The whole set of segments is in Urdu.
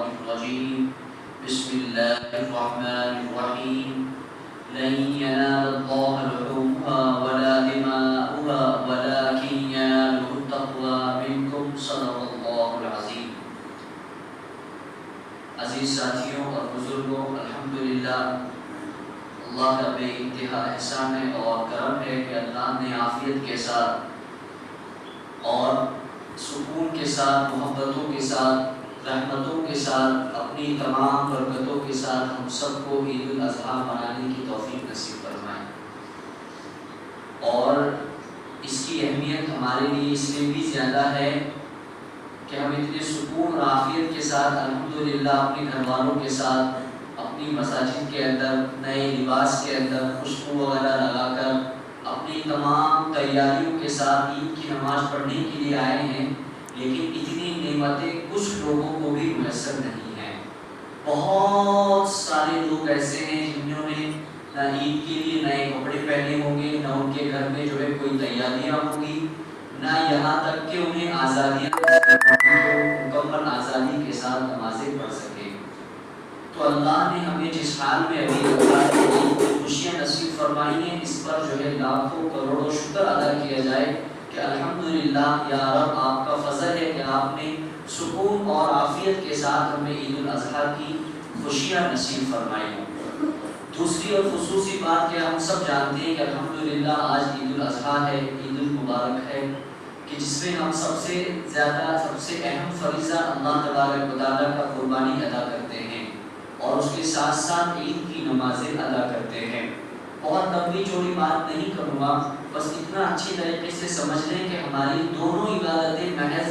الرجيم بسم الله الرحمن الرحيم لن ينال الله لحومها ولا دماؤها ولكن يناله التقوى منكم صدق الله العظيم۔ عزیز ساتھیوں اور بزرگوں، الحمدللہ اللہ کا بے انتہا احسان ہے اور کرم ہے کہ اللہ نے عافیت کے ساتھ اور سکون کے ساتھ، محبتوں کے ساتھ، رحمتوں کے ساتھ، اپنی تمام برکتوں کے ساتھ ہم سب کو عید الاضحیٰ منانے کی توفیق نصیب فرمائے۔ اور اس کی اہمیت ہمارے لیے اس لیے بھی زیادہ ہے کہ ہم اتنے سکون اور عافیت کے ساتھ الحمدللہ اپنے گھر والوں کے ساتھ اپنی مساجد کے اندر نئے لباس کے اندر خوشبو وغیرہ لگا کر اپنی تمام تیاریوں کے ساتھ عید کی نماز پڑھنے کے لیے آئے ہیں، لیکن اتنی نعمتیں کچھ لوگوں کو بھی میسر نہیں ہیں۔ بہت سارے لوگ ایسے ہیں جنہوں نے نہ عید کے لیے نئے کپڑے پہنے ہوں گے، نہ ان کے گھر میں جو ہے کوئی تیاریاں ہوں گی، نہ یہاں تک کہ انہیں آزادیاں مکمل آزادی کے ساتھ نمازیں پڑھ سکے۔ تو اللہ نے ہمیں جس حال میں ابھی خوشیاں نصیب فرمائی ہیں، اس پر جو ہے لاکھوں کروڑوں شکر ادا کیا جائے کہ الحمدللہ یا رب آپ کا فضل ہے کہ آپ نے سکون اور عافیت کے ساتھ ہمیں عید الاضحیٰ کی خوشیاں نصیب فرمائی ہیں۔ دوسری اور خصوصی بات کہ ہم سب جانتے ہیں کہ الحمدللہ آج عید الاضحیٰ ہے، عید المبارک ہے، کہ جس میں ہم سب سے زیادہ سب سے اہم فریضہ اللہ تبارک و تعالیٰ کا قربانی ادا کرتے ہیں اور اس کے ساتھ ساتھ عید کی نمازیں ادا کرتے ہیں۔ بہت لمبی چوڑی بات نہیں کروں گا، بس اتنا اچھی طریقے سے سمجھ لیں کہ ہماری دونوں عبادتیں محض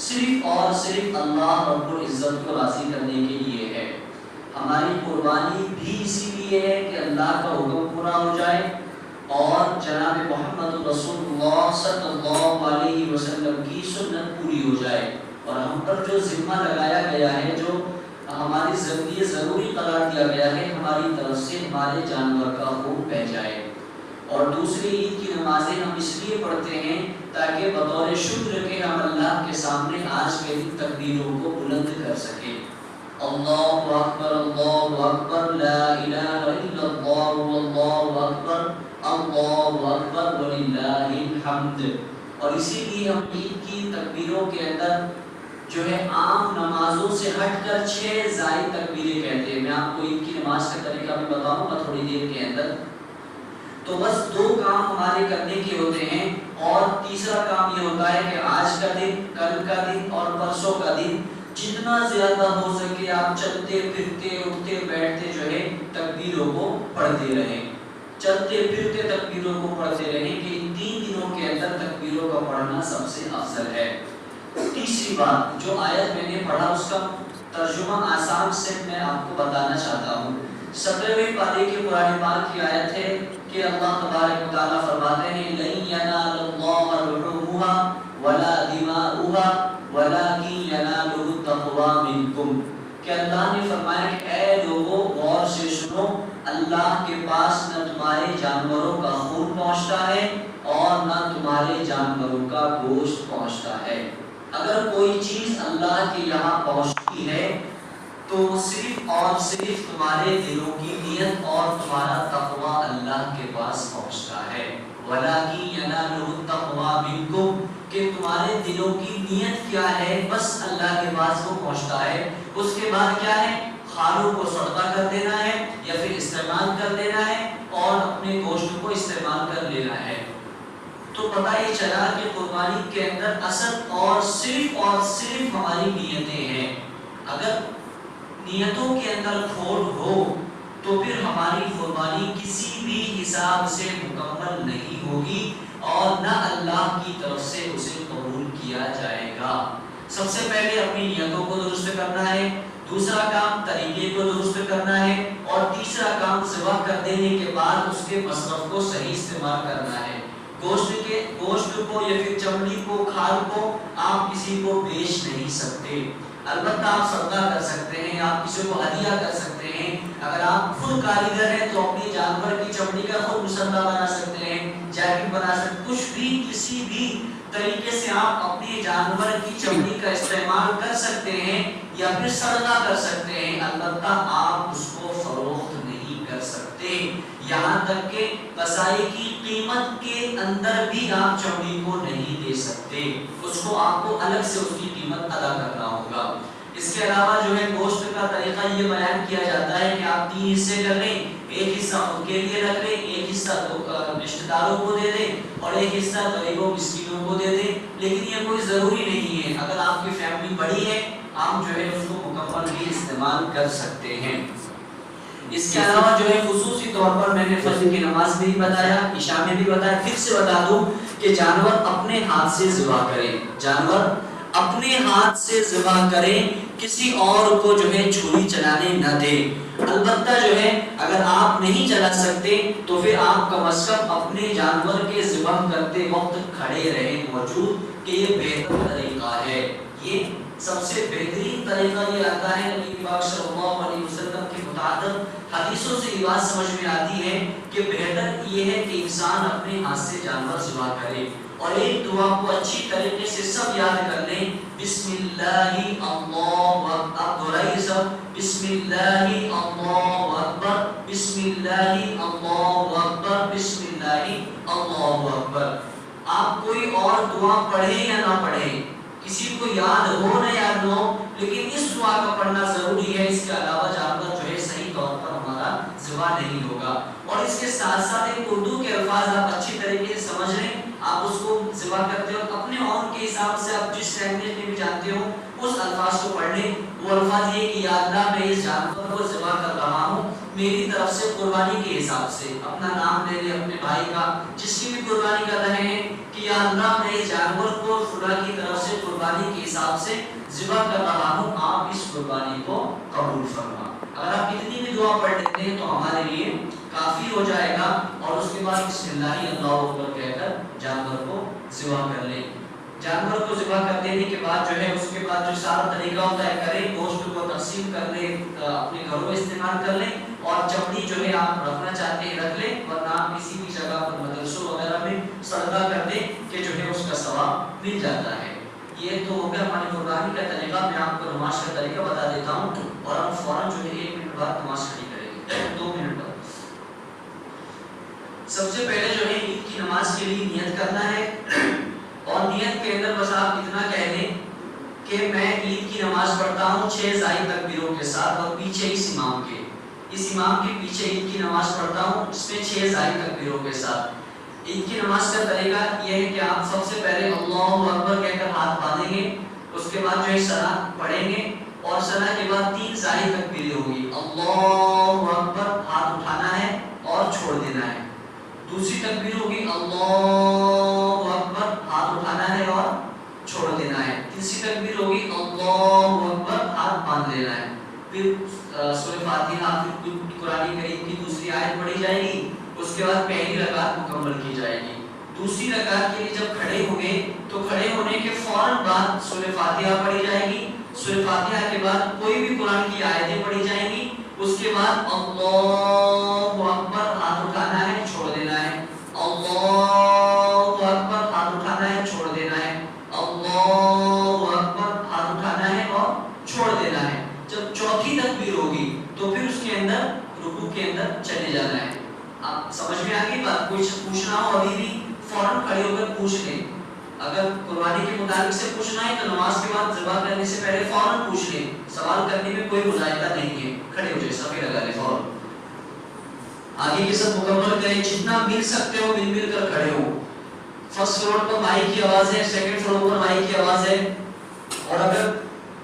صرف اور صرف اللہ رب العزت کو راضی کرنے کے لیے ہے۔ ہماری قربانی بھی اسی لیے ہے کہ اللہ کا حکم پورا ہو جائے اور جناب محمد رسول اللہ صلی اللہ علیہ وسلم کی سنت پوری ہو جائے، اور ہم پر جو ذمہ لگایا گیا ہے، جو ہماری زندگی ضروری قرار دیا گیا ہے، ہماری طرف سے ہمارے جانور کا خون بہہ جائے۔ اور دوسری عید کی نمازیں ہم اس لیے پڑھتے ہیں تاکہ بطور شکر کے ہم اللہ کے سامنے آج کے دن تکبیروں کو بلند کر سکیں۔ اللہ اکبر لا الہ الا اللہ واللہ اکبر وللہ الحمد۔ اور اسی لیے ہم عید کی تکبیروں کے اندر جو ہے عام نمازوں سے ہٹ کر 6 زائد تکبیریں کہتے ہیں۔ میں آپ کو عید کی نماز کا طریقہ بھی بتاؤں گا تھوڑی دیر کے اندر۔ تو بس 2 کام ہمارے کرنے کے ہوتے ہیں، اور تیسرا کام یہ ہوتا ہے کہ آج کا دن، کل کا دن اور پرسوں کا دن جتنا زیادہ ہو سکے آپ چلتے پھرتے اٹھتے بیٹھتے جو ہے تکبیروں کو پڑھتے رہیں، چلتے پھرتے تکبیروں کو پڑھتے رہیں، کہ ان 3 دنوں کے اندر تکبیروں کا پڑھنا سب سے افضل ہے۔ تیسری بات، جو آیت میں نے پڑھا اس کا ترجمہ آسان سے میں آپ کو بتانا چاہتا ہوں۔ 17ویں پارے کے قرآن پاک کی آیت ہے کہ اللہ تبارک و تعالیٰ فرماتے ہیں لَن يَنَالَ اللَّهَ لُحُومُهَا وَلَا دِمَاؤُهَا وَلَكِن يَنَالُهُ التَّقْوَىٰ مِنكُمْ، کہ اللہ نے فرمایا کہ اے لوگوں غور سے سنو، اللہ کے پاس نہ تمہارے جانوروں کا خون پہنچتا ہے اور نہ تمہارے جانوروں کا گوشت پہنچتا ہے۔ اگر کوئی چیز اللہ کے یہاں پہنچتی ہے تو صرف اور صرف تمہارے دلوں کی نیت اور تمہارا تقویٰ اللہ کے پاس پہنچتا ہے۔ وَلَٰكِن يَنَالُهُ التَّقْوَىٰ مِنكُمْ، کہ تمہارے دلوں کی نیت کیا ہے بس اللہ کے پاس وہ پہنچتا ہے۔ اس کے بعد کیا ہے؟ خالوں کو صدقہ کر دینا ہے یا پھر استعمال کر دینا ہے اور اپنے گوشت کو استعمال کر لینا ہے۔ تو پتہ یہ چلا کہ قربانی کے اندر اصل اور صرف ہماری نیتیں ہیں۔ اگر نیتوں کے اندر کھوٹ ہو تو پھر ہماری قربانی کسی بھی حساب سے مکمل نہیں ہوگی اور نہ اللہ کی طرف سے اسے قبول کیا جائے گا۔ سب سے پہلے اپنی نیتوں کو درست کرنا ہے، دوسرا کام طریقے کو درست کرنا ہے، اور تیسرا کام ذبح کر دینے کے بعد اس کے مصرف کو صحیح استعمال کرنا ہے۔ گوشت کو یا پھر چمڑی کو، کھال کو آپ کسی کو بیچ نہیں سکتے، البتہ آپ صدقہ کر سکتے ہیں، آپ کسی کو ہدیہ کر سکتے ہیں۔ اگر آپ خود کاریگر ہیں تو اپنے جانور کی چمڑی کا خود مسلح بنا سکتے ہیں، جیکٹ بنا سکتے ہیں، کچھ بھی کسی بھی طریقے سے آپ اپنے جانور کی چمڑی کا استعمال کر سکتے ہیں یا پھر صدقہ کر سکتے ہیں، البتہ آپ اس کو فروخت نہیں کر سکتے، یہاں تک کہ قصائی کی قیمت کے اندر بھی آپ چمڑی کو نہیں دے سکتے، اس کو آپ کو الگ سے اس کی قیمت ادا کرنا ہوگا۔ اس کے علاوہ جو ہے گوشت کا طریقہ یہ بیان کیا جاتا ہے کہ آپ 3 حصے کر لیں، ایک حصہ خود کے لیے رکھ لیں، ایک حصہ رشتہ داروں کو دے دیں اور ایک حصہ غریبوں مسکینوں کو دے دیں، لیکن یہ کوئی ضروری نہیں ہے، اگر آپ کی فیملی بڑی ہے آپ جو ہے اس کو مکمل بھی استعمال کر سکتے ہیں۔ اس کے علاوہ جو ہے خصوصی طور پر میں نے فجر کی نماز میں بھی بتایا، عشاء میں بھی بتایا، پھر سے بتا دوں کہ جانور اپنے ہاتھ سے ذبح کریں، جانور اپنے ہاتھ سے ذبح کریں، کسی اور کو جو ہے چھری چلانے نہ دیں۔ البتہ جو ہے اگر آپ نہیں چلا سکتے تو پھر آپ کم از کم اپنے جانور کے ذبح کرتے وقت کھڑے رہیں موجود، کہ یہ بہتر طریقہ ہے، یہ سب سے بہترین طریقہ یہ آتا ہے۔ نبی پاک صلی اللہ علیہ وسلم کی متعدد حدیثوں سے یہ بات سمجھ میں آتی ہے کہ بہتر یہ ہے کہ انسان اپنے ہاتھ سے جانور ذبح کرے، اور ایک دعا کو اچھی طریقے سے سب یاد کر لیں، بسم اللہ اللہ اکبر، آپ دہرائیے سب، بسم اللہ اللہ اکبر، بسم اللہ اللہ اکبر، بسم اللہ اللہ اکبر۔ آپ کوئی اور دعا پڑھیں یا نہ پڑھیں، کسی کو یاد ہو نہ یاد نہ ہو، لیکن اس دعا کا پڑھنا ضروری ہے، اس کے علاوہ جانور جو ہے صحیح طور پر ہمارا ذبح نہیں ہوگا۔ اور اس کے ساتھ ساتھ ایک اردو کے الفاظ آپ اچھی طریقے سے سمجھ لیں، آپ اس کو ذبح کرتے ہو اپنے عون کے حساب سے، آپ جس لینگویج میں بھی جانتے ہو اس الفاظ کو پڑھ لیں۔ وہ الفاظ یہ کہ یا اللہ میں اس جانور کو ذبح کر رہا ہوں میری طرف سے قربانی کے حساب سے، اپنا نام لے لیں اپنے بھائی کا جس کی بھی قربانی کر رہے ہیں، کہ یا اللہ میں اس جانور کو خدا کی طرف سے قربانی کے حساب سے ذبح کر رہا ہوں، آپ اس قربانی کو قبول فرما۔ اگر آپ اتنی بھی دعا پڑھ لیتے ہیں تو ہمارے لیے کافی ہو جائے گا، اور اس کے بعد بسم اللہ اللہ اکبر کہہ کر جانور کو ذبح کر لیں۔ جانور کو ذبح کر دینے کے بعد جو ہے اس کے بعد جو سارا طریقہ ہوتا ہے کریں، گوشت کو تقسیم کر لیں، اپنے گھروں میں استعمال کر لیں، اور چمڑی جو ہے آپ رکھنا چاہتے ہیں رکھ لیں، ورنہ آپ کسی بھی جگہ پر مدرسوں وغیرہ میں صدقہ کر دیں کہ جو ہے اس کا ثواب مل جاتا ہے۔ یہ تو ہو گیا ہماری قربانی کا طریقہ۔ میں آپ کو نماز کا طریقہ بتا دیتا ہوں، اور ہم فوراً جو ہے 1 منٹ بعد نماز کھڑی کریں گے، 2 منٹ بعد۔ سب سے پہلے جو ہے عید کی نماز کے لیے نیت کرنا ہے، اور نیت کے اندر بس آپ اتنا کہہ دیں کہ میں عید کی نماز پڑھتا ہوں 6 زائد تکبیروں کے ساتھ، اور پیچھے اس امام کے پیچھے عید کی نماز پڑھتا ہوں اس میں 6 زائد تکبیروں کے ساتھ۔ عید کی نماز کا طریقہ یہ ہے کہ آپ سب سے پہلے اللہ اکبر کہہ کر ہاتھ باندھیں گے، اس کے بعد جو ہے ثنا پڑھیں گے، اور ثنا کے بعد 3 زائد تکبیریں ہوگی، اللہ اکبر ہاتھ اٹھانا ہے اور چھوڑ دینا ہے، دوسری تکبیر ہوگی اللہ اکبر ہاتھ اٹھانا ہے اور چھوڑ دینا ہے، تیسری تکبیر ہوگی اللہ اکبر ہاتھ باندھ لینا ہے، پھر سورہ فاتحہ پھر قرآن کریم کی دوسری آیت پڑھی جائے گی، اس کے بعد پہلی رکعت مکمل کی جائے گی۔ دوسری رکعت کے لیے جب کھڑے ہوں گے تو کھڑے ہونے کے فوراً بعد سورہ فاتحہ پڑھی جائے گی، سورہ فاتحہ کے بعد کوئی بھی قرآن کی آیتیں پڑھی جائیں گی، اس کے بعد اللہ اکبر ہاتھ اٹھانا ہے چھوڑ دینا ہے، اللہ اکبر ہاتھ اٹھانا ہے چھوڑ دینا ہے، اللہ اکبر ہاتھ اٹھانا ہے اور چھوڑ دینا ہے۔ جب چوتھی تکبیر ہوگی تو پھر اس کے اندر رکوع کے اندر چلے جانا ہے۔ آپ سمجھ میں آ گئی بات؟ کوئی پوچھنا ہو ابھی بھی فوراً کھڑے ہو کر پوچھ لیں، اگر قربانی کے متعلق سے پوچھنا ہے تو نماز کے بعد ذبح کرنے سے پہلے فوراً پوچھ لیں، سوال کرنے میں کوئی مذائقہ نہیں ہے، کھڑے ہو جائے صفے لگا لیں فوراً۔ آگے کے سب مکمل کریں، جتنا مل سکتے ہو مل کر کھڑے ہو۔ فرسٹ فلور پر مائک کی آواز ہے، سیکنڈ فلور پر مائک کی آواز ہے، اور اگر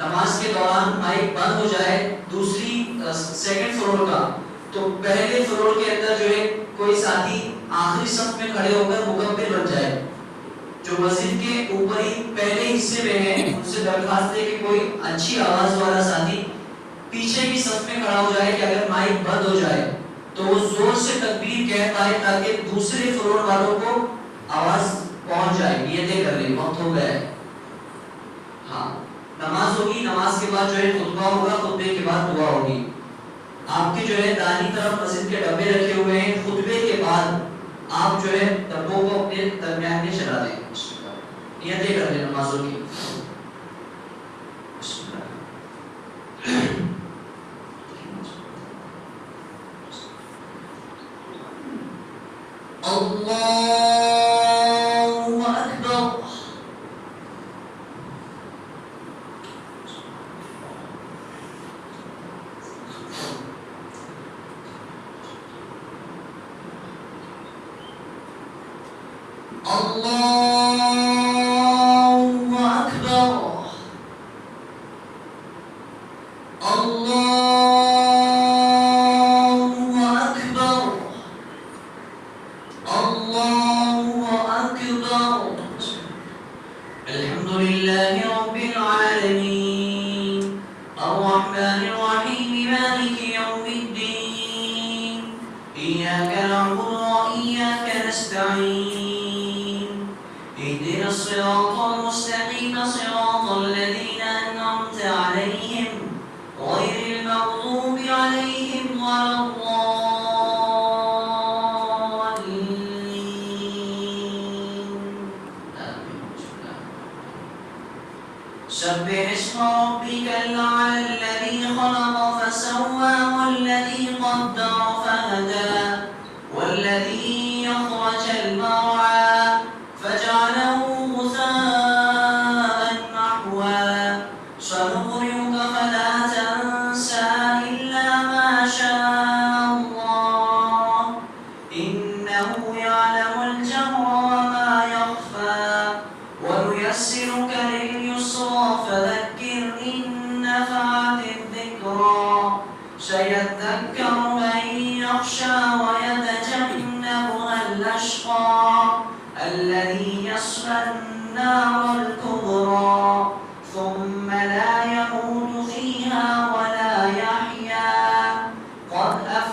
نماز کے دوران مائک بند ہو جائے دوسری سیکنڈ فلور کا تو پہلے فلور کے اندر جو ہے کوئی ساتھی آخری صف میں کھڑے ہو کر مکبر بن جائے، جو مسجد کے اوپر ہی پہلے حصے میں ہے ان سے درخواست ہے کہ کوئی اچھی آواز والا ساتھی پیچھے کی صف میں کھڑا ہو جائے کہ اگر مائک بند ہو جائے تو وہ زور سے تکبیر کہتا ہے تاکہ دوسرے فلور والوں کو آواز پہنچ جائے۔ نیتیں کر لیں، وقت ہو گیا ہے۔ ہاں نماز ہوگی، نماز کے بعد جو ہے خطبہ ہوگا، خطبے کے بعد دعا ہوگی۔ آپ کے جو ہے دائیں طرف مسجد کے ڈبے رکھے ہوئے ہیں، خطبے کے بعد آپ جو ہے ڈبوں کو اپنے درمیان میں چلا دیں۔ نیتیں کر لیں نمازوں کی. بسم اللہ. اللہ اکبر. اللہ اکبر. اللہ اکبر. اللہ اکبر. الحمد للہ رب العالمین الرحمن الرحیم مالک یوم الدین ایاک نعبد وإیاک نستعین اهدنا الصراط المستقیم صراط الذین أنعمت عليهم غير المغضوب عليهم ولا الضالين. سبح اسم ربك الأعلى الذي خلق فسوى والذي قدر فهدى والذي أخرج المرعى فجعله غثاء نحوا سنقرئك فلا تنسى إلا ما شاء الله إنه يعلم الجهر وما يخفى ونيسرك لليسرى فذكر إن نفعت الذكرى سيذكر من يخشى ويتجنبها الأشقى الذي يصلى النار